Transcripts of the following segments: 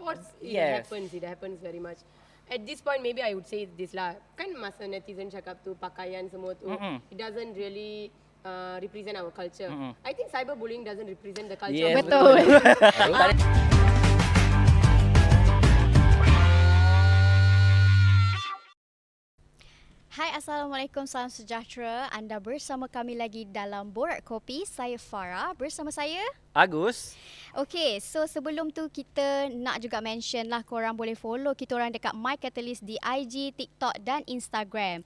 sports, Yes. it happens very much. At this point, maybe I would say this lah. Kan masa netizen cakap tu pakaian semua tu, it doesn't really represent our culture. I think cyberbullying doesn't represent the culture. Yes, of betul. Hai, Assalamualaikum, salam sejahtera. Anda bersama kami lagi dalam Borak Kopi. Saya Farah, bersama saya Agus. Okay, so sebelum tu kita nak juga mention lah, korang boleh follow kita orang dekat My Catalyst di IG, TikTok dan Instagram.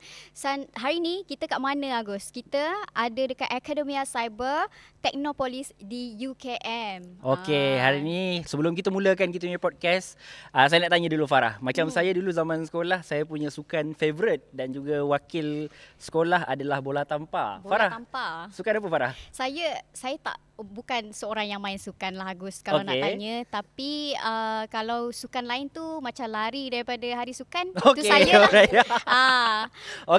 Hari ni kita kat mana, Agus? Kita ada dekat Akademia Cyber Technopolis di UKM. Okay, hari ni sebelum kita mulakan kita punya podcast, saya nak tanya dulu Farah. Macam saya dulu zaman sekolah, saya punya sukan favourite dan juga wakil sekolah adalah bola tampar. Bola Farah, tampar. sukan apa Farah? Saya tak, bukan seorang yang main sukan lah, Agus, kalau nak tanya. Tapi kalau sukan lain tu macam lari daripada hari sukan, itu saya lah.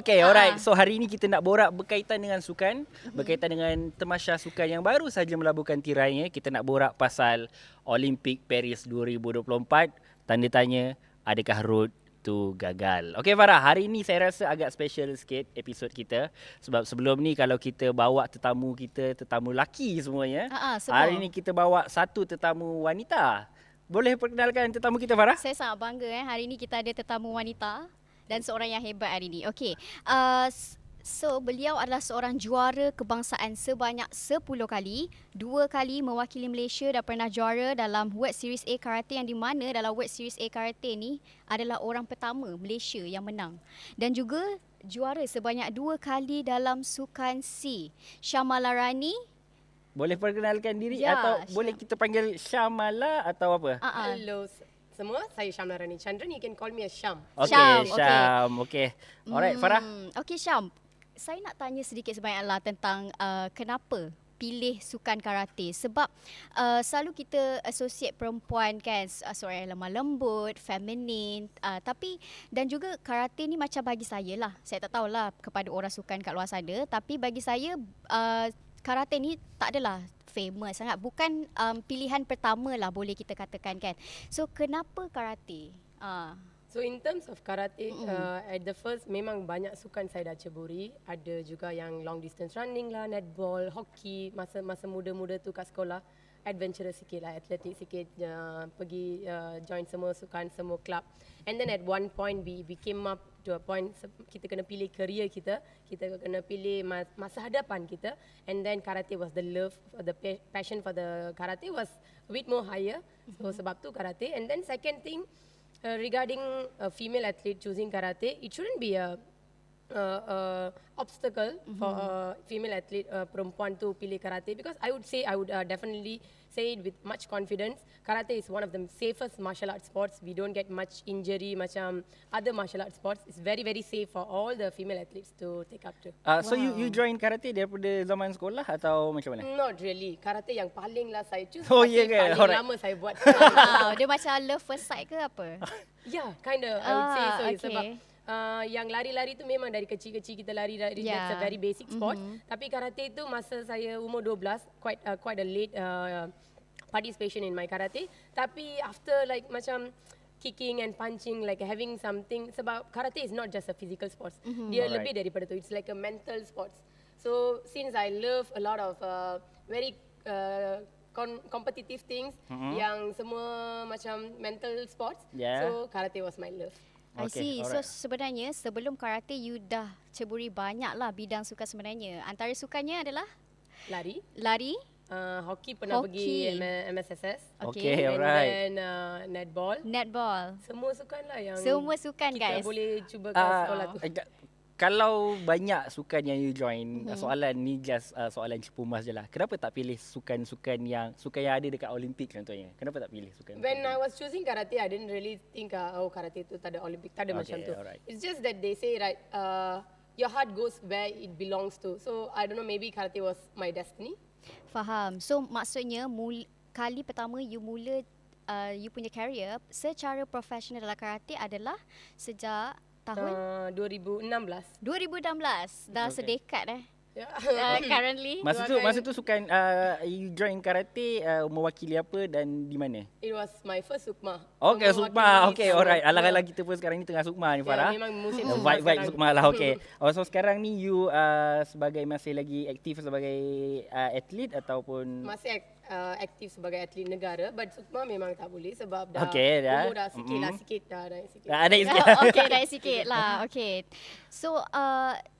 Okay, alright. So hari ni kita nak borak berkaitan dengan sukan, berkaitan dengan temasya sukan yang baru saja melabuhkan tirainya. Kita nak borak pasal OLIMPIK Paris 2024. Tanda tanya, adakah road to gagal? Okay Farah, hari ni saya rasa agak special sikit episod kita. Sebab sebelum ni kalau kita bawa tetamu kita, tetamu lelaki semuanya, hari ni kita bawa satu tetamu wanita. Boleh perkenalkan tetamu kita Farah? Saya sangat bangga hari ni kita ada tetamu wanita dan seorang yang hebat hari ni. Okay, so beliau adalah seorang juara kebangsaan sebanyak 10 kali, 2 kali mewakili Malaysia dan pernah juara dalam World Series A Karate, yang di mana dalam World Series A Karate ni adalah orang pertama Malaysia yang menang. Dan juga juara sebanyak 2 kali dalam sukan C. Shahmalarani. Boleh perkenalkan diri atau boleh kita panggil Shahmala atau apa? Hello semua, saya Shahmalarani Chandran. You can call me as Sham. Okay, Sham. Okay. Alright, Farah. Okay, Sham. Saya nak tanya sedikit sebanyaklah tentang kenapa pilih sukan karate. Sebab selalu kita associate perempuan kan, seorang yang lemah lembut, feminin, tapi dan juga karate ni macam bagi saya lah, saya tak tahulah kepada orang sukan kat luar sana, tapi bagi saya karate ni tak adalah famous sangat, bukan pilihan pertama lah boleh kita katakan kan. So kenapa karate? So in terms of karate, at the first memang banyak sukan saya dah ceburi. Ada juga yang long distance running lah, netball, hockey. Masa muda-muda tu kat sekolah, adventurous sikit lah, atletik sikit, pergi join semua sukan, semua club. And then at one point we came up to a point kita kena pilih career kita kena pilih masa hadapan kita. And then karate was the love, the passion for the karate was a bit more higher. So sebab tu karate. And then second thing, regarding a female athlete choosing karate, it shouldn't be a obstacle for a female athlete, perempuan tu pilih karate, because I would definitely say it with much confidence. Karate is one of the safest martial arts sports. We don't get much injury macam other martial arts sports. It's very very safe for all the female athletes to take up to. So you join karate daripada zaman sekolah atau macam mana? Not really. Karate yang paling lah saya choose. Oh iya ke? Paling lama saya buat. Dia macam love first sight ke apa? Yeah, kind of. I would say so. Sebab yang lari-lari tu memang dari kecil-kecil kita lari. That's a very basic sport. Tapi karate tu masa saya umur 12, quite a late participation in my karate. Tapi after like macam kicking and punching, like having something, sebab karate is not just a physical sports. Dia lebih daripada tu. It's like a mental sports. So since I love a lot of very competitive things, yang semua macam mental sports, so karate was my love. I see. So sebenarnya sebelum karate you dah ceburi banyak lah bidang sukan sebenarnya. Antara sukannya adalah lari, hoki pernah pergi MSSS. Okay, alright. And then netball. Semua sukan lah yang kita boleh cuba kat sekolah tu. Kalau banyak sukan yang you join, soalan ni just soalan cepumas je lah. Kenapa tak pilih sukan yang ada dekat Olimpik contohnya? Kenapa tak pilih sukan? When I was choosing karate, I didn't really think karate tu tak ada Olimpik, tak ada macam tu. Alright. It's just that they say your heart goes where it belongs to. So I don't know, maybe karate was my destiny. Faham. So maksudnya kali pertama you mula you punya career secara profesional dalam karate adalah sejak tahun 2016. Dah sedekat Currently? Masa tu sukan you join karate mewakili apa dan di mana? It was my first sukma. Okay, So, sukma. mewakili Okay, sama. alright. Alang-alang kita pun sekarang ni tengah sukma ni, Farah. Memang musim Vibe sekarang. sukma lah. Okay. So sekarang ni you sebagai masih lagi aktif sebagai atlet ataupun Masih aktif sebagai atlet negara, but sukma memang tak boleh sebab dah dah. umur dah sikit lah, sikit dah naik sikit. ada sikit. Okay, naik sikit lah. Okay. So,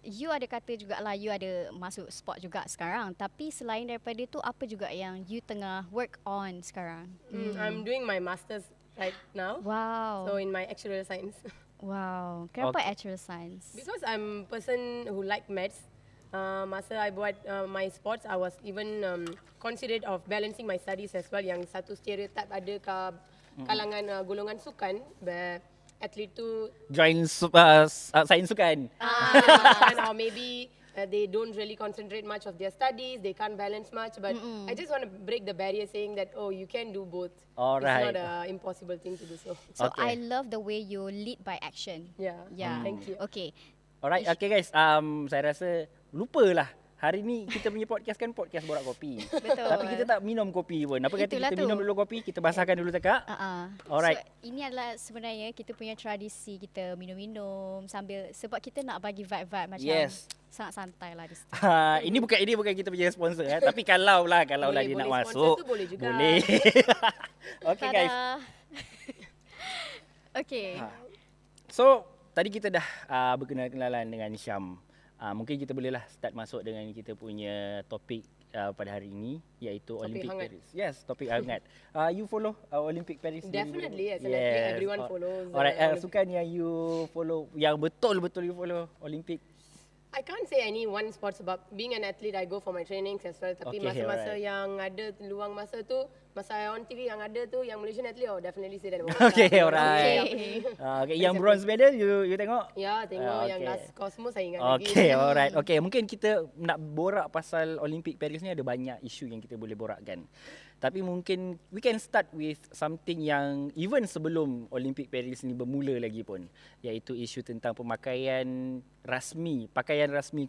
you ada kata jugalah you ada masuk sport juga sekarang. Tapi selain daripada itu, apa juga yang you tengah work on sekarang? I'm doing my masters right now. Wow. So in my actuarial science. Wow. Kenapa actual science? Because I'm a person who like maths. Masa I buat my sports, I was even considered of balancing my studies as well. Yang satu stereotype ada ke kalangan golongan sukan, where atlet tu Join sains sukan. or maybe they don't really concentrate much of their studies, they can't balance much. But I just want to break the barrier saying that, oh, you can do both. Alright. It's not an impossible thing to do so. So, Okay. I love the way you lead by action. Yeah. Yeah. Thank you. Okay. Alright, okay guys. Saya rasa lupalah. Hari ni kita punya podcast kan podcast borak kopi. Betul. Tapi kita tak minum kopi pun. Apa kata Itulah kita tu. minum dulu kopi, kita basahkan dulu tekak. Alright. So, ini adalah sebenarnya kita punya tradisi, kita minum-minum sambil, sebab kita nak bagi vibe-vibe macam Yes. sangat santai lah di situ. Ini bukan kita punya sponsor tapi kalau lah dia Boleh nak sponsor masuk. tu boleh juga. Boleh. Okay guys. Okay. So, tadi kita dah berkenalan dengan Syam. Mungkin kita bolehlah start masuk dengan kita punya topik pada hari ini, iaitu Topik Olimpik hangat. Paris. Yes, topik hangat. You follow Olimpik Paris? Definitely, as an athlete, everyone follows. Alright, sukan yang you follow, yang betul-betul you follow Olimpik? I can't say any one sport sebab being an athlete, I go for my trainings as well. Tapi Okay, masa-masa alright. yang ada luang masa tu, masa on TV yang ada tu, yang Malaysian athlete, oh definitely say that. Okay, alright. Okay, yang bronze medal you tengok? Ya, tengok yang okay. last Cosmos saya ingat lagi. Okay, alright. Okay, mungkin kita nak borak pasal Olimpik Paris ni ada banyak isu yang kita boleh borakkan. Tapi mungkin we can start with something yang even sebelum Olimpik Paris ni bermula lagi pun, iaitu isu tentang pakaian rasmi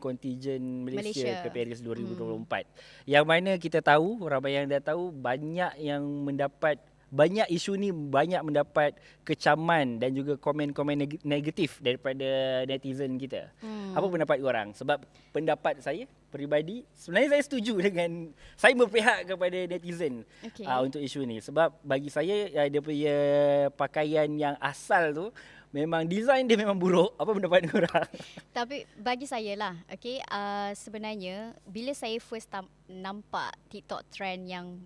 kontijen Malaysia ke Paris 2024. Yang mana kita tahu, ramai yang dah tahu, banyak isu ni banyak mendapat kecaman dan juga komen-komen negatif daripada netizen kita. Apa pendapat korang? Sebab pendapat saya peribadi, sebenarnya saya setuju dengan, saya berpihak kepada netizen untuk isu ni. Sebab bagi saya dia punya pakaian yang asal tu memang design dia memang buruk. Apa pendapat korang? Tapi bagi saya lah, okay, sebenarnya bila saya first nampak TikTok trend yang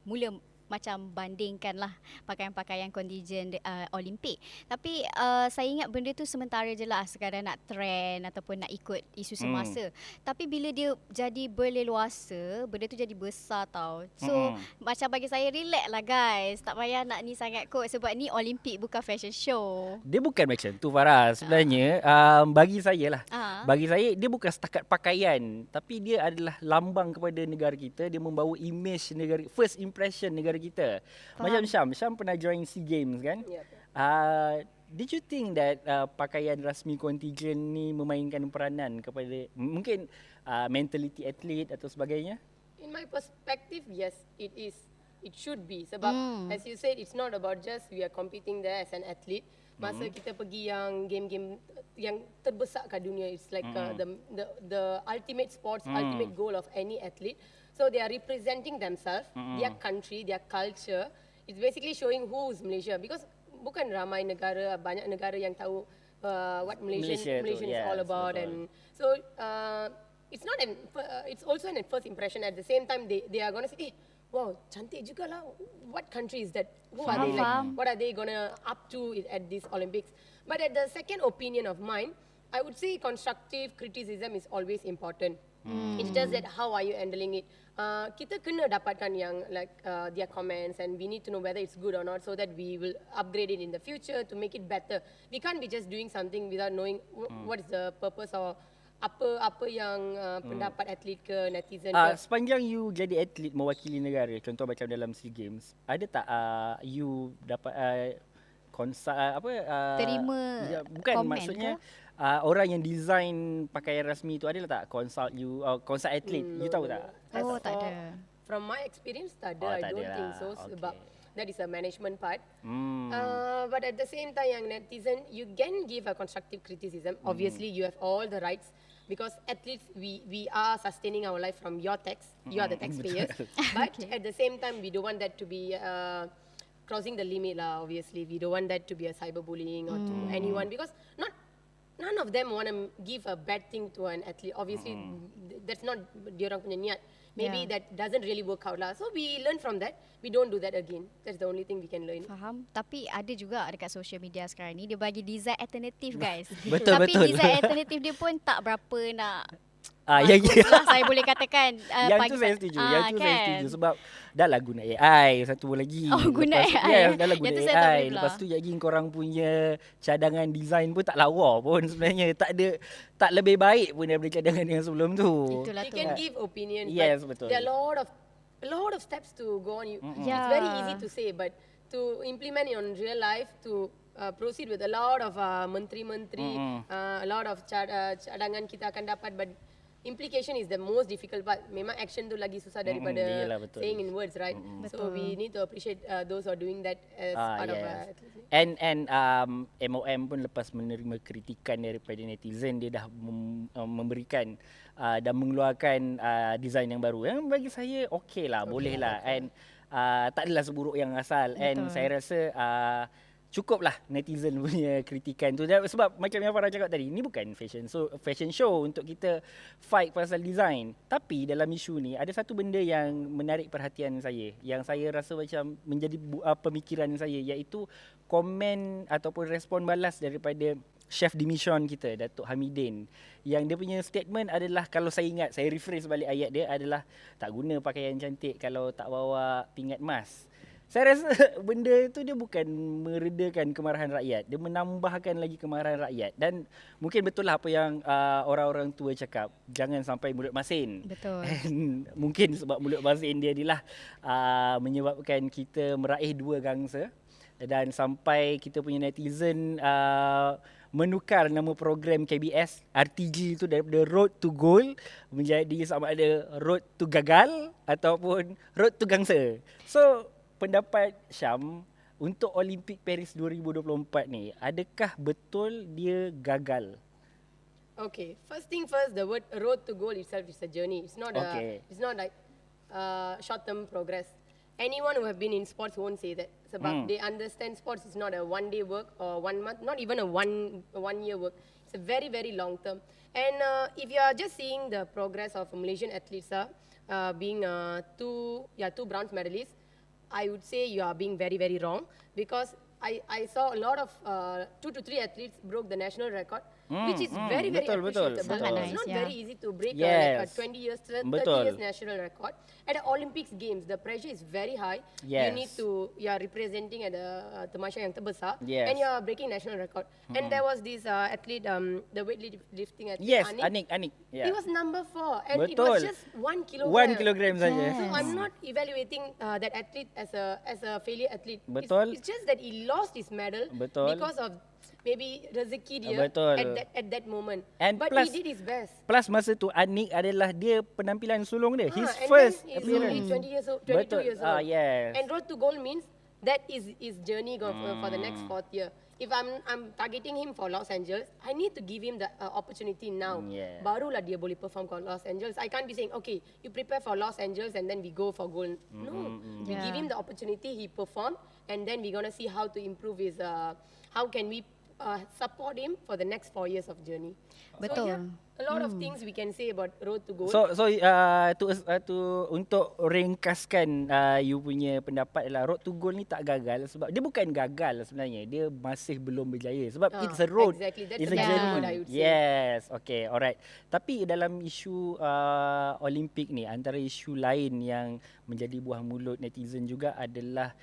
mula macam bandingkan lah pakaian-pakaian kontijen Olimpik. Tapi saya ingat benda tu sementara je lah, sekadar nak trend ataupun nak ikut isu semasa. Tapi bila dia jadi berleluasa, benda tu jadi besar tau. So macam bagi saya, relax lah guys. Tak payah nak ni sangat kot, sebab ni Olimpik bukan fashion show. Dia bukan macam tu, Farah. Sebenarnya bagi saya lah. Bagi saya dia bukan setakat pakaian, tapi dia adalah lambang kepada negara kita. Dia membawa image negara, first impression negara kita. Macam Syam pernah join SEA Games kan? Yeah. Did you think that pakaian rasmi kontijen ni memainkan peranan kepada mungkin mentality atlet atau sebagainya? In my perspective, yes, it is. It should be. Sebab as you said, it's not about just we are competing there as an athlete. Masa kita pergi yang game-game yang terbesar kat dunia, it's like the ultimate sports, ultimate goal of any athlete. So they are representing themselves, their country, their culture. It's basically showing who's Malaysia, because bukan ramai negara, banyak negara yang tahu what Malaysia is all about. Betul. And so it's not it's also an first impression. At the same time, they are gonna say, wow, cantik juga lah. What country is that? Who are they like? What are they gonna up to at these Olympics? But at the second opinion of mine, I would say constructive criticism is always important. It's just that how are you handling it? Kita kena dapatkan yang like their comments, and we need to know whether it's good or not, so that we will upgrade it in the future to make it better. We can't be just doing something without knowing what is the purpose or apa yang pendapat atlet ke netizen ke. Sepanjang you jadi atlet mewakili negara, contoh macam dalam SEA Games, ada tak you dapat Terima bukan komen maksudnya ke? orang yang design pakaian rasmi tu adalah tak consult atlet. You tahu tak? Oh, tak ada. From my experience, tak Oh, ada. I tak don't ada think lah. so. Okay. Sebab that is a management part. Hmm. But at the same time, yang netizen, you can give a constructive criticism. Obviously, you have all the rights. Because athletes, we are sustaining our life from your tax. You are the taxpayers. But at the same time, we don't want that to be crossing the limit lah. Obviously, we don't want that to be a cyberbullying or to anyone, because none of them want to give a bad thing to an athlete. Obviously, that's not diorang punya niat. Maybe that doesn't really work out lah. So we learn from that. We don't do that again. That's the only thing we can learn. Faham. Tapi ada juga dekat social media sekarang ni, dia bagi design alternatif guys. Betul, Tapi betul. design alternatif dia pun tak berapa nak Yang bagus lah, saya boleh katakan. yang tu saya setuju. Yang tu saya setuju sebab dah lah guna AI satu lagi. Oh, guna Lepas, AI. Yes, dah lah guna Yang tu saya tak AI. boleh Lepas pula. tu lagi korang punya cadangan design pun tak lawa pun sebenarnya. Tak lebih baik pun daripada cadangan yang sebelum tu. Itulah You tu. can give opinion, Yes, but betul. there are a lot of steps to go on. Yeah. It's very easy to say, but to implement it on real life, to proceed with a lot of menteri-menteri, a lot of cadangan kita akan dapat, but implication is the most difficult part. Memang action tu lagi susah daripada Yelah, betul. saying in words, right? So we need to appreciate those who are doing that as part of Yes. athletics. And MOM pun lepas menerima kritikan daripada netizen, dia dah memberikan dan mengeluarkan design yang baru. Yang bagi saya okey lah, boleh lah. And tak adalah seburuk yang asal. And saya rasa cukuplah netizen punya kritikan tu. Sebab macam yang Farah cakap tadi, ni bukan fashion show untuk kita fight pasal design. Tapi dalam isu ni ada satu benda yang menarik perhatian saya, yang saya rasa macam menjadi pemikiran saya, iaitu komen ataupun respon balas daripada chef dimission kita, Datuk Hamidin, yang dia punya statement adalah, kalau saya ingat, saya rephrase balik ayat dia adalah, tak guna pakaian cantik kalau tak bawa pingat emas. Saya rasa benda itu dia bukan meredakan kemarahan rakyat, dia menambahkan lagi kemarahan rakyat. Dan mungkin betul lah apa yang orang-orang tua cakap, jangan sampai mulut masin. Betul. And mungkin sebab mulut masin dia adalah menyebabkan kita meraih dua gangsa, dan sampai kita punya netizen menukar nama program KBS RTG itu daripada Road to Goal menjadi sama ada Road to Gagal ataupun Road to Gangsa. So pendapat Syam untuk Olimpik Paris 2024 ni, adakah betul dia gagal? Okay, first thing first, the word road to goal itself is a journey. It's not it's not like short-term progress. Anyone who have been in sports won't say that. Sebab they understand sports is not a one-day work or 1 month, not even a one year work. It's a very, very long term. And if you are just seeing the progress of Malaysian athletes being two bronze medalists, I would say you are being very, very wrong, because I saw a lot of 2 to 3 athletes broke the national record, which is very, very betul, appreciable. betul. It's not Nice, very easy to break Yes. like a 20 years, 30 Betul. years national record. At the Olympics Games, the pressure is very high. Yes. You are representing at the Tamasha yang terbesar, Yes. and you are breaking national record. And there was this athlete, the weightlifting athlete, Yes, Anik. Anik. He was number 4, and it Betul. was just 1 kilogram. 1 kilogram saja. Yes. So I'm not evaluating that athlete as a failure athlete. Betul. It's just that he lost his medal Betul. because of maybe rezeki dia Betul. at that moment. And but plus- he did his best. Plus masa tu Anik adalah dia penampilan sulung dia. His And first then he's appearance. only 20 years old, 22 Betul. years old. Yes. And road to goal means that is his journey for the next 4th year. If I'm targeting him for Los Angeles, I need to give him the opportunity now. Yeah. Barulah dia boleh perform for Los Angeles. I can't be saying, okay, you prepare for Los Angeles and then we go for gold. No, we give him the opportunity, he performed, and then we're gonna see how to improve his. How can we support him for the next 4 years of journey? Betul. So, yeah, a lot of things we can say about road to goal. So untuk ringkaskan you punya pendapat adalah road to goal ni tak gagal sebab dia bukan gagal sebenarnya, dia masih belum berjaya sebab it's a road. Exactly, that's It's the a best journey. word I would say. Yes, okay, alright. Tapi dalam isu Olimpik ni, antara isu lain yang menjadi buah mulut netizen juga adalah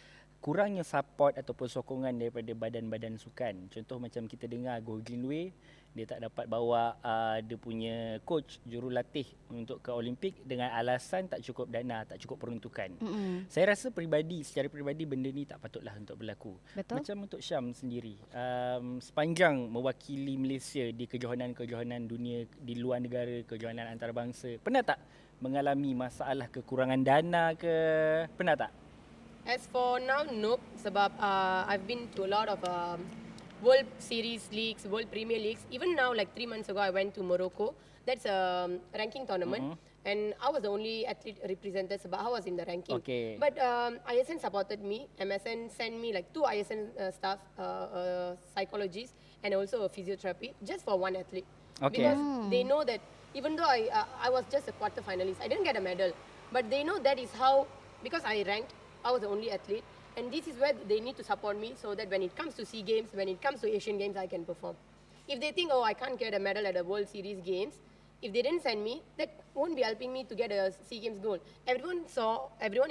kurangnya support ataupun sokongan daripada badan-badan sukan. Contoh macam kita dengar Go Greenway, dia tak dapat bawa dia punya coach, jurulatih untuk ke Olimpik dengan alasan tak cukup dana, tak cukup peruntukan. Saya rasa secara peribadi benda ni tak patutlah untuk berlaku. Betul. Macam untuk Syam sendiri, sepanjang mewakili Malaysia di kejohanan-kejohanan dunia di luar negara, kejohanan antarabangsa, pernah tak mengalami masalah kekurangan dana ke? Pernah tak? As for now, nope. Sebab I've been to a lot of World Series leagues, World Premier Leagues. Even now, like 3 months ago, I went to Morocco. That's a ranking tournament. And I was the only athlete represented sebab I was in the ranking. Okay. But ISN supported me. MSN sent me like 2 ISN staff, psychologists, and also a physiotherapy just for one athlete. Okay. Because they know that even though I was just a quarter finalist, I didn't get a medal. But they know that is how, because I ranked, I was the only athlete, and this is where they need to support me so that when it comes to SEA Games, when it comes to Asian Games, I can perform. If they think, oh, I can't get a medal at the World Series Games, if they didn't send me, that won't be helping me to get a SEA Games gold. Everyone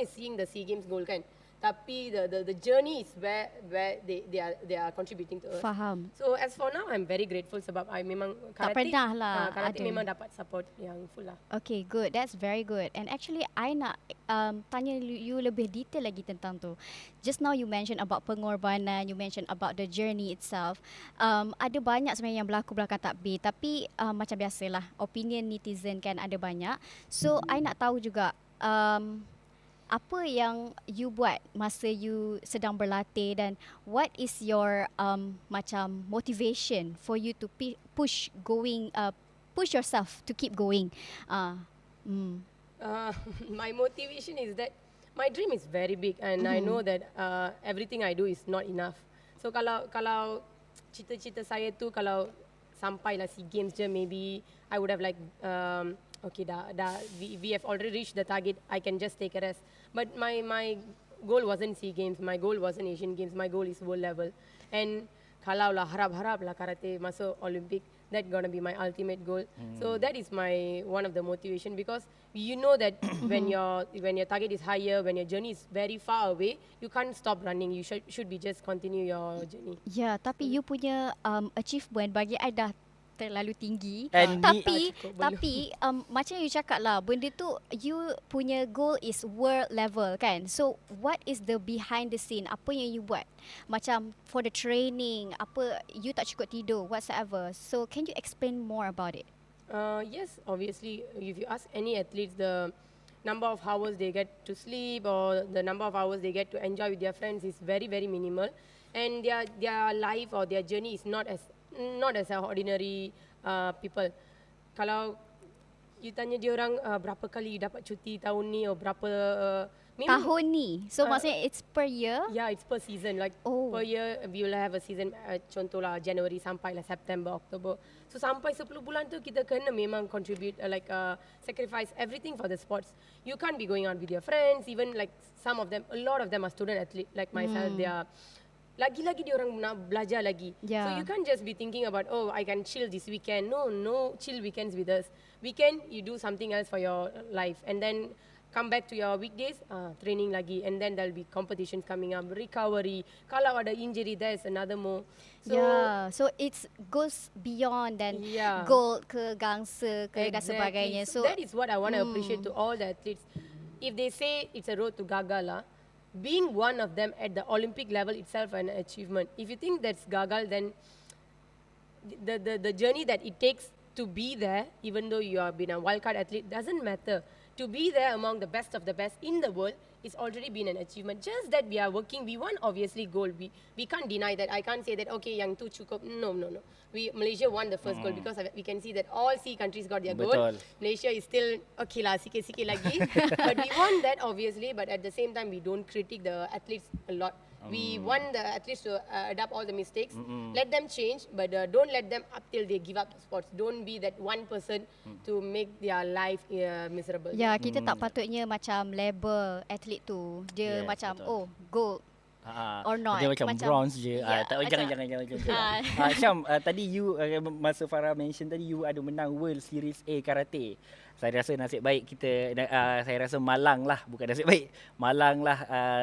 is seeing the SEA Games gold, kan? Tapi the journey is where they are contributing to us. Faham. So as for now, I'm very grateful sebab I memang Tak pernah lah karate ada. memang dapat support yang full lah. Okay, good. That's very good. And actually, I nak tanya you lebih detail lagi tentang tu. Just now you mentioned about pengorbanan, you mentioned about the journey itself. Ada banyak sebenarnya yang berlaku belakang takbir, tapi macam biasalah, opinion netizen kan ada banyak. So, I nak tahu juga, apa yang you buat masa you sedang berlatih dan what is your macam motivation for you to push yourself to keep going? My motivation is that my dream is very big and I know that everything I do is not enough. So kalau cita-cita saya tu kalau sampailah SEA Games je, maybe I would have like okay, we have already reached the target. I can just take a rest. But my goal wasn't SEA Games. My goal wasn't Asian Games. My goal is world level. And kalau lah harap lah karate masuk Olympic, that's gonna be my ultimate goal. So that is one of the motivation, because you know that when your target is higher, when your journey is very far away, you can't stop running. You should be just continue your journey. Ya, tapi you punya achievement bagi I dah terlalu tinggi. Tapi macam you cakap lah, benda tu you punya goal is world level kan. So what is the behind the scene? Apa yang you buat? Macam for the training, apa you tak cukup tidur, whatsoever. So can you explain more about it? Yes, obviously, if you ask any athletes, the number of hours they get to sleep or the number of hours they get to enjoy with their friends is very, very minimal. And their life or their journey is not as ordinary people. Kalau you tanya dia orang berapa kali dapat cuti tahun ni atau berapa tahun ni. So maksudnya it's per year? Yeah, it's per season. Like per year we will have a season, contohlah January sampai lah September, October. So sampai 10 bulan tu kita kena memang contribute sacrifice everything for the sports. You can't be going out with your friends, even like some of them, a lot of them are student athlete like myself. They are lagi-lagi dia orang nak belajar lagi. So you can't just be thinking about, oh, I can chill this weekend. No chill weekends with us. Weekend, you do something else for your life. And then come back to your weekdays, training lagi. And then there'll be competitions coming up, recovery. Kalau ada injury, there's another more. So, so it goes beyond than gold ke gangsa ke dan sebagainya. So that is what I want to appreciate to all the athletes. If they say it's a road to gagal, being one of them at the Olympic level itself an achievement. If you think that's gagal, then the journey that it takes to be there, even though you have been a wildcard athlete, doesn't matter. To be there among the best of the best in the world is already been an achievement. Just that we are working, we want obviously gold. We can't deny that. I can't say that, okay, yang tu cukup. No. Malaysia won the first gold because we can see that all SEA countries got their gold. Malaysia is still, okay lah, sikit-sikit lagi. But we want that obviously, but at the same time, we don't critique the athletes a lot. We want the athletes to adapt all the mistakes. Let them change, but don't let them up till they give up the sports. Don't be that one person to make their life miserable. Ya, kita tak patutnya macam label atlet tu. Dia macam, oh, gold. Or not. Dia macam bronze je. Jangan. Syam, tadi you masa Farah mention tadi you ada menang World Series A Karate. Saya rasa nasib baik kita, saya rasa malang lah, bukan nasib baik, malang lah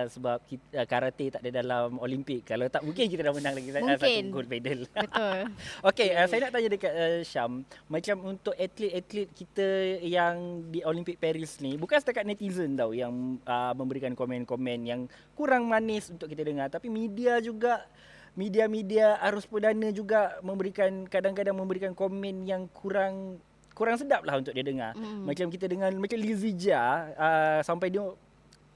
sebab kita, karate tak ada dalam Olimpik. Kalau tak mungkin kita dah menang lagi satu gold medal. Betul. Okey, saya nak tanya dekat Syam, macam untuk atlet-atlet kita yang di Olimpik Paris ni, bukan setakat netizen tau yang memberikan komen-komen yang kurang manis untuk kita dengar, tapi media juga, media-media arus perdana juga kadang-kadang memberikan komen yang kurang sedap lah untuk dia dengar. Macam kita dengar macam Lizija sampai dia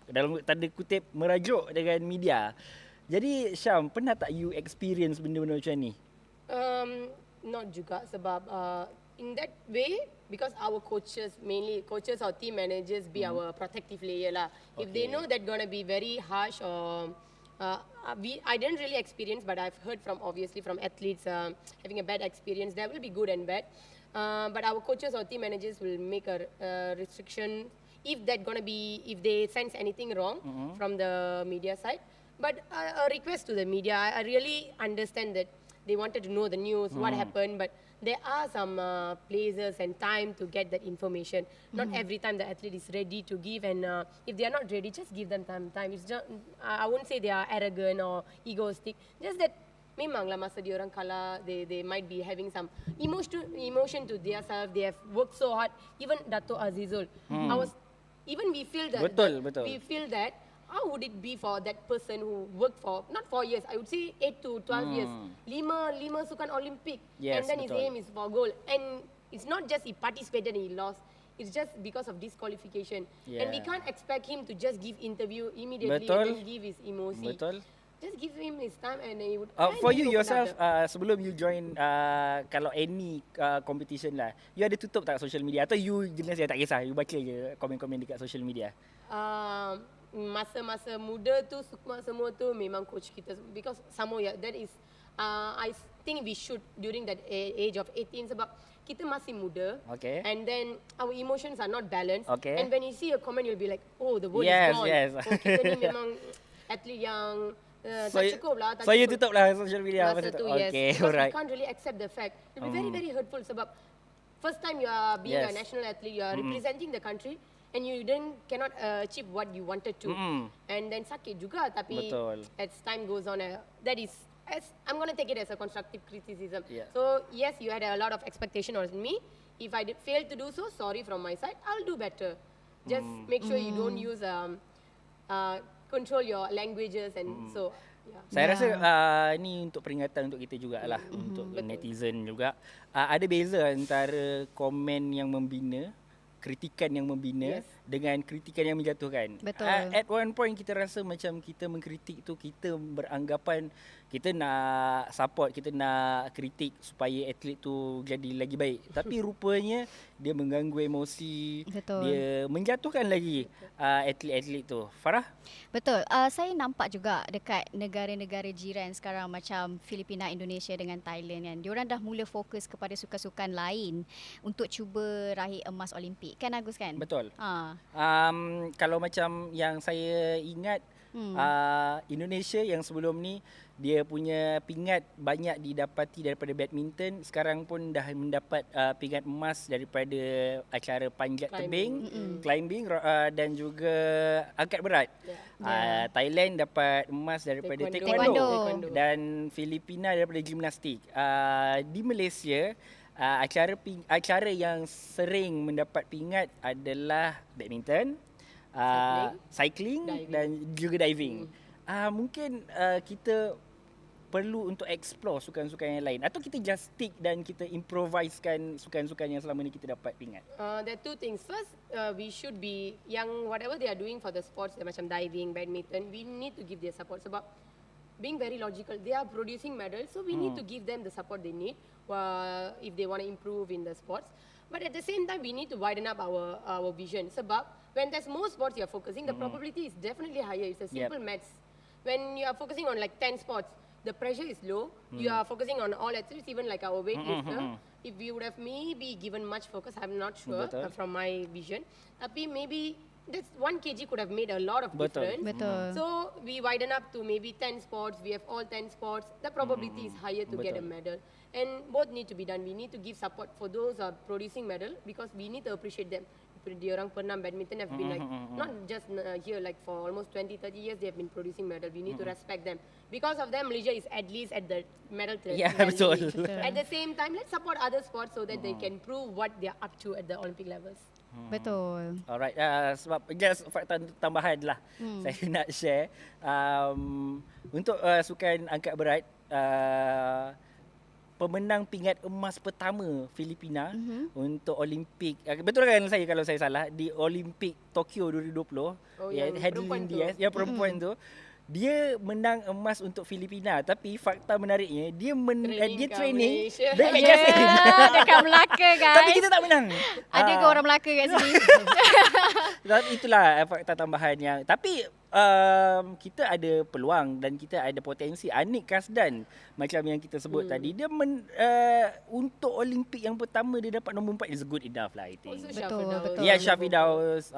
dalam tanda kutip merajuk dengan media. Jadi Syam, pernah tak you experience benda-benda macam ni? Not juga sebab in that way, because our coaches, mainly coaches or team managers, be our protective layer lah. If they know that gonna be very harsh or I didn't really experience, but I've heard obviously from athletes having a bad experience. There will be good and bad. But our coaches or team managers will make a restriction if they sense anything wrong from the media side. But a request to the media, I really understand that they wanted to know the news, what happened, but there are some places and time to get that information. Not every time the athlete is ready to give, and if they are not ready, just give them time. It's just, I won't say they are arrogant or egoistic, just that memanglah masa dia orang kalah, they might be having some emotion to their self. They have worked so hard. Even Dato' Azizul, we feel that. Betul. We feel that. How would it be for that person who worked for not 4 years? I would say 8 to 12 years. Lima sukan Olympic, yes, and then his aim is for gold. And it's not just he participated and he lost. It's just because of disqualification. Yeah. And we can't expect him to just give interview immediately and then give his emotion. Betul. Just give him his time and he would. For you yourself, sebelum you join kalau any competition lah, you ada tutup tak social media atau you jenis yang tak kisah, you baca je komen-komen dekat social media? Masa-masa muda tu, sukma semua tu memang coach kita, because sama that is I think we should during that age of 18 sebab kita masih muda, and then our emotions are not balanced, and when you see a comment you'll be like, oh, the world is gone. Oh, kita ni memang atlet yang tak cukup lah. So you tutup lah social media masa tu, yes. Okay, because alright. we can't really accept the fact. It'll be very, very hurtful sebab first time you are being a national athlete, you are representing the country, and you then cannot achieve what you wanted to. And then sakit juga, tapi as time goes on, that is, I'm going to take it as a constructive criticism. So yes, you had a lot of expectation on me. If I fail to do so, sorry from my side, I'll do better. Just make sure you don't use control your languages and so. Saya rasa ni untuk peringatan untuk kita jugalah, untuk netizen juga. Ada beza antara komen yang membina, kritikan yang membina dengan kritikan yang menjatuhkan. Betul. At one point kita rasa macam kita mengkritik tu, kita beranggapan kita nak support, kita nak kritik supaya atlet tu jadi lagi baik. Tapi rupanya dia mengganggu emosi, dia menjatuhkan lagi atlet-atlet tu. Farah? Betul. Saya nampak juga dekat negara-negara jiran sekarang macam Filipina, Indonesia dengan Thailand kan. Diorang dah mula fokus kepada sukan-sukan lain untuk cuba raih emas Olimpik. Kan Agus kan? Betul. Kalau macam yang saya ingat, Indonesia yang sebelum ni dia punya pingat banyak didapati daripada badminton, sekarang pun dah mendapat pingat emas daripada acara panjat tebing, climbing dan juga angkat berat. Thailand dapat emas daripada taekwondo dan Filipina daripada gimnastik. Di Malaysia acara yang sering mendapat pingat adalah badminton, cycling dan juga diving. Mungkin kita perlu untuk explore sukan-sukan yang lain, atau kita just stick dan kita improvisekan sukan-sukan yang selama ni kita dapat pingat. There are two things. First, we should be yang whatever they are doing for the sports, macam diving, badminton, we need to give their support sebab being very logical, they are producing medals, so we need to give them the support they need if they want to improve in the sports. But at the same time, we need to widen up our vision sebab when there's more sports you are focusing, the probability is definitely higher. It's a simple maths. When you are focusing on like 10 sports, the pressure is low. You are focusing on all athletes, even like our weightlifter. If we would have maybe given much focus, I'm not sure from my vision. Tapi maybe that's 1 kg could have made a lot of difference. Betul. So we widen up to maybe 10 sports. We have all 10 sports. The probability is higher to get a medal. And both need to be done. We need to give support for those who are producing medal because we need to appreciate them. Diorang pernah badminton have been like not just here like for almost 20-30 years they have been producing medal. We need to respect them. Because of them Malaysia is at least at the medal threshold. Yeah, betul. At the same time let's support other sports so that they can prove what they are up to at the Olympic levels. Betul. Alright, sebab just fakta tambahan lah saya nak share. Untuk sukan angkat berat, pemenang pingat emas pertama Filipina untuk Olimpik, betul kan saya kalau saya salah, di Olimpik Tokyo 2020, Hadlin Diaz, yang perempuan tu, dia menang emas untuk Filipina, tapi fakta menariknya dia training dekat Jasin. Dekat Melaka guys. Tapi kita tak menang. Ada ke orang Melaka kat sini? Itulah fakta tambahan yang, tapi kita ada peluang dan kita ada potensi. Anik Kasdan macam yang kita sebut tadi, dia untuk Olimpik yang pertama dia dapat nombor 4 is good enough lah, I think. Betul. Ya, Syafidaus,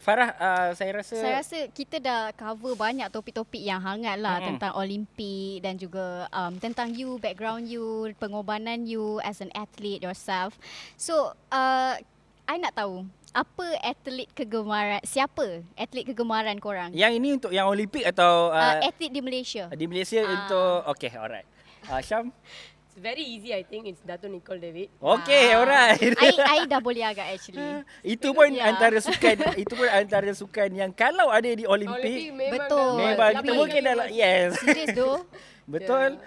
Farah, saya rasa kita dah cover banyak topik-topik yang hangat lah tentang Olimpik dan juga tentang you, background you, pengorbanan you as an athlete yourself. So, I nak tahu apa siapa atlet kegemaran korang? Yang ini untuk yang Olimpik atau atlet di Malaysia? Di Malaysia untuk, okay, alright. Syam? It's very easy, I think. It's Dato' Nicole David. Okay, alright. I dah boleh agak actually. Itu pun antara sukan yang kalau ada di Olimpik, betul. Memang kita mungkin dah, yes. Serius tu? Betul.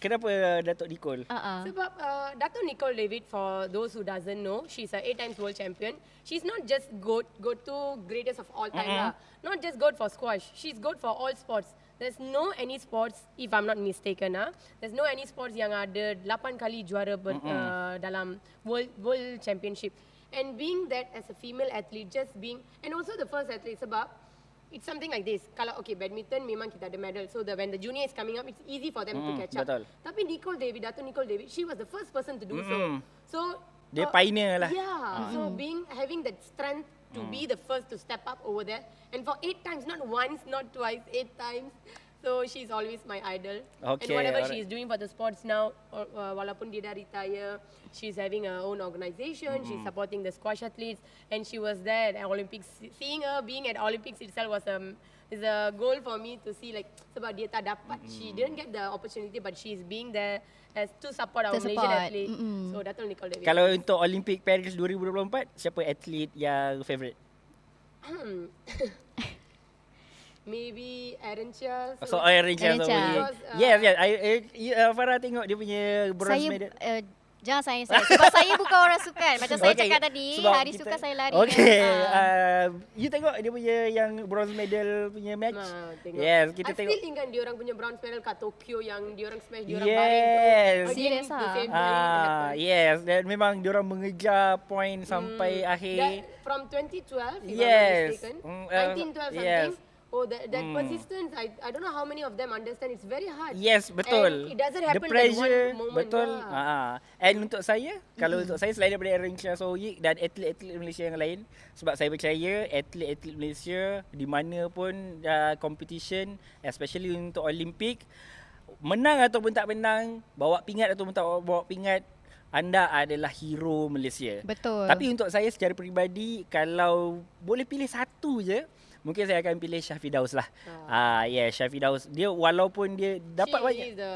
Kenapa Dato' Nicole? Sebab Dato' Nicole David, for those who doesn't know, she's a 8 times world champion. She's not just good to greatest of all time lah. Not just good for squash. She's good for all sports. There's no any sports, if I'm not mistaken, there's no any sports yang ada 8 kali juara dalam world championship. And being that as a female athlete, and also the first athlete, sebab it's something like this. Kalau badminton memang kita ada medal. So when the junior is coming up, it's easy for them to catch up. Betul. Tapi Dato' Nicole David, she was the first person to do so. So dia pioneer lah. Yeah. So having that strength to be the first to step up over there, and for 8 times, not once, not twice, 8 times. So she's always my idol. Okay, and whatever she's doing for the sports now, walaupun dia dah retire, she's having her own organisation. She's supporting the squash athletes, and she was there at Olympics. Seeing her being at Olympics itself is a goal for me to see, like, sebab dia tak dapat, she didn't get the opportunity, but she's being there as to support our Malaysian athlete. So Dato' Nicole David. Kalau untuk Olimpik Paris 2024, siapa atlet yang favourite? Maybe Aaron Chia. So Aaron Chia. Yes. Farah tengok dia punya bronze medal. Jangan sayang saya. Sebab saya bukan orang sukan. Macam saya cakap tadi, hari sukan saya lari. Okay. You tengok dia punya yang bronze medal punya match. Yes, kita tengok. I still ingat diorang punya bronze medal kat Tokyo yang diorang smash diorang baring tu. Serious Yes, dan memang diorang mengejar point sampai akhir. From 2012, if I'm not mistaken. 1912 something. Yes. That persistence, I don't know how many of them understand. It's very hard. Yes, betul. And it doesn't happen the pressure, in one moment. Betul. And untuk saya, kalau untuk saya selain daripada Aaron Chia Soyik dan atlet-atlet Malaysia yang lain, sebab saya percaya atlet-atlet Malaysia di mana pun competition, especially untuk Olimpik, menang ataupun tak menang, bawa pingat ataupun tak bawa pingat, anda adalah hero Malaysia. Betul. Tapi untuk saya secara peribadi, kalau boleh pilih satu je, mungkin saya akan pilih Syafidaus lah. Syafidaus. Dia walaupun dia dapat banyak. She is the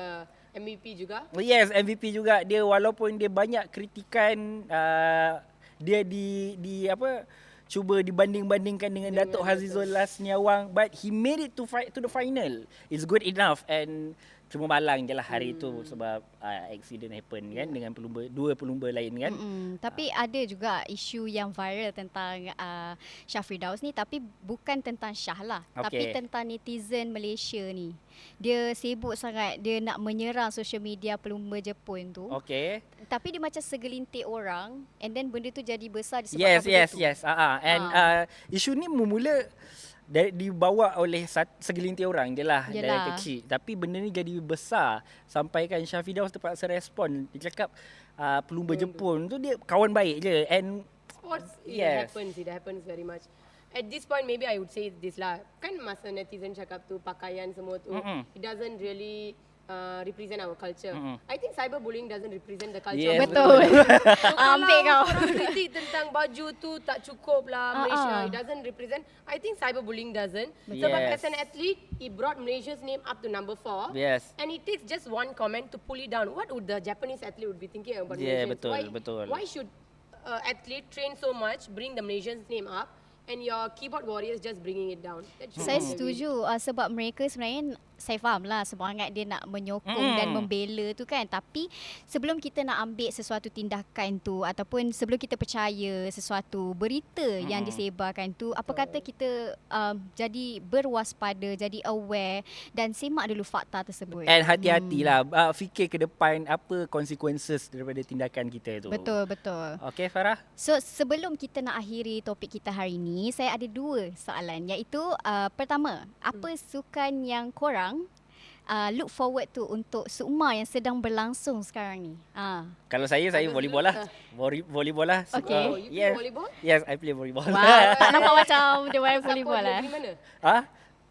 MVP juga. Yes, MVP juga. Dia walaupun dia banyak kritikan, dia cuba dibanding-bandingkan dengan Datuk Hazizul Lasniawang, but he made it to the final. It's good enough, and cuma malang je lah hari tu sebab accident happen kan dengan dua pelumba lain kan. Tapi ada juga isu yang viral tentang Syafidaus ni, tapi bukan tentang Syah lah, tapi tentang netizen Malaysia ni. Dia sibuk sangat, dia nak menyerang social media pelumba Jepun tu. Tapi dia macam segelintir orang, and then benda tu jadi besar disebabkan Yes. And isu ni bermula dibawa oleh segelintir orang je lah dari kecil. Tapi benda ni jadi besar sampai kan Syafidaus terpaksa respon. Dia cakap pelumba Jepun tu dia kawan baik je, and sports, Yes. it happens very much. At this point, maybe I would say this lah. Kan masa netizen cakap tu, pakaian semua tu, it doesn't really represent our culture. I think cyberbullying doesn't represent the culture. Yes, Betul. So, Ambil kau. kalau orang kritik tentang baju tu tak cukup lah, Malaysia, it doesn't represent. I think cyberbullying doesn't. Sebab Yes. as an athlete, it brought Malaysia's name up to number 4. Yes. And it takes just one comment to pull it down. What would the Japanese athlete would be thinking about Yeah, Malaysians? betul. Why should athlete train so much, bring the Malaysians' name up, and your keyboard warriors just bringing it down? That shouldn't Saya be the way. setuju sebab mereka sebenarnya saya faham lah semangat dia nak menyokong dan membela tu kan, tapi sebelum kita nak ambil sesuatu tindakan tu ataupun sebelum kita percaya sesuatu berita yang disebarkan tu, apa kata kita jadi berwaspada, jadi aware dan semak dulu fakta tersebut. And hati-hatilah, fikir ke depan apa consequences daripada tindakan kita tu. Betul. Okay, Farah? So sebelum kita nak akhiri topik kita hari ini, saya ada 2 soalan, iaitu pertama, apa sukan yang korang look forward to untuk sukma yang sedang berlangsung sekarang ni? Kalau saya volleyball lah. Volleyball lah. Okay. Oh, you play volleyball? Yes, I play volleyball. Wow, tak nampak macam dia main volleyball Support lah. negeri mana?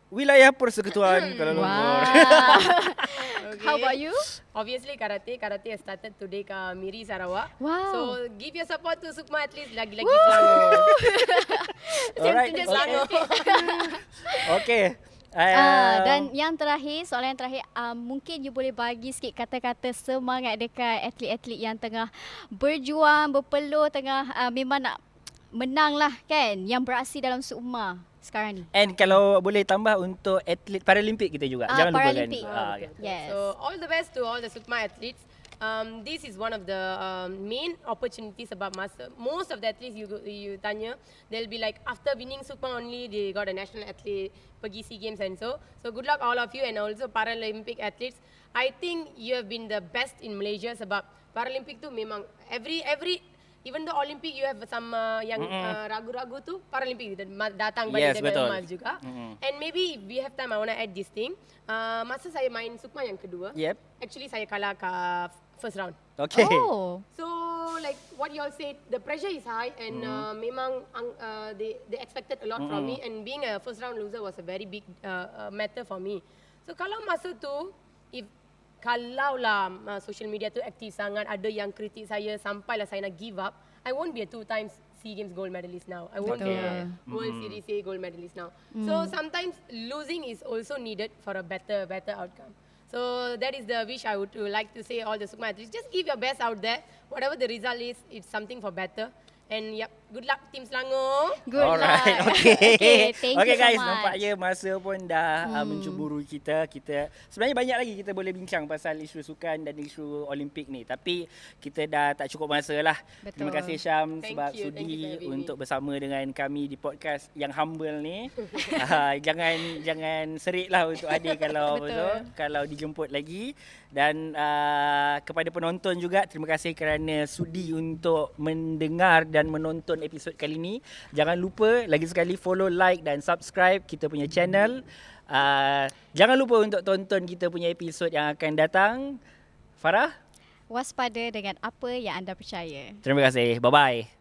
Wilayah Persekutuan Kuala Lumpur. Wow. How about you? Obviously karate. Karate has started today ke Miri Sarawak. Wow. So give your support to Sukma Athletes lagi-lagi Selangor. Alright. Tunjuk Selangor. Okay. Dan yang terakhir, soalan yang terakhir, mungkin you boleh bagi sikit kata-kata semangat dekat atlet-atlet yang tengah berjuang, berpeluh, tengah memang nak menang lah kan, yang beraksi dalam sukma sekarang ni. And kalau boleh tambah untuk atlet Paralimpik kita juga. Jangan lupa kan. Paralimpik. Okay. Yes. So all the best to all the Sukma athletes. This is one of the main opportunities about masa. Most of the athletes you tanya, they'll be like after winning Sukma only they got a national athlete, pergi SEA Games and so. So good luck all of you and also Paralympic athletes. I think you have been the best in Malaysia sebab Paralympic tu memang every even though Olympic you have some yang ragu-ragu tu, Paralympic datang balik Yes, dengan betul. emas juga. And maybe if we have time I want to add this thing. Masa saya main Sukma yang kedua, Yep. actually saya kalah ke first round. Okay. Oh. So like what you all said, the pressure is high and memang they expected a lot from me, and being a first round loser was a very big matter for me. So kalau masa tu, kalau lah social media tu aktif sangat, ada yang kritik saya sampailah saya nak give up, I won't be a 2 times SEA Games gold medalist now. I won't be a World Series A gold medalist now. So sometimes losing is also needed for a better outcome. So that is the wish I would like to say all the Sukma athletes. Just give your best out there. Whatever the result is, it's something for better. And yep, good luck Team Selangor. Good Alright, luck. okay. Thank Okay you so guys, much. nampaknya masa pun dah mencuburu kita. Sebenarnya banyak lagi kita boleh bincang pasal isu sukan dan isu Olimpik ni. Tapi kita dah tak cukup masa lah. Betul. Terima kasih Syam Thank sebab you for sudi having me. untuk bersama dengan kami di podcast yang humble ni. Jangan serik lah untuk hadir kalau dijemput lagi. Dan kepada penonton juga, terima kasih kerana sudi untuk mendengar dan menonton episod kali ini. Jangan lupa lagi sekali follow, like dan subscribe kita punya channel. Jangan lupa untuk tonton kita punya episod yang akan datang. Farah? Waspada dengan apa yang anda percaya. Terima kasih. Bye-bye.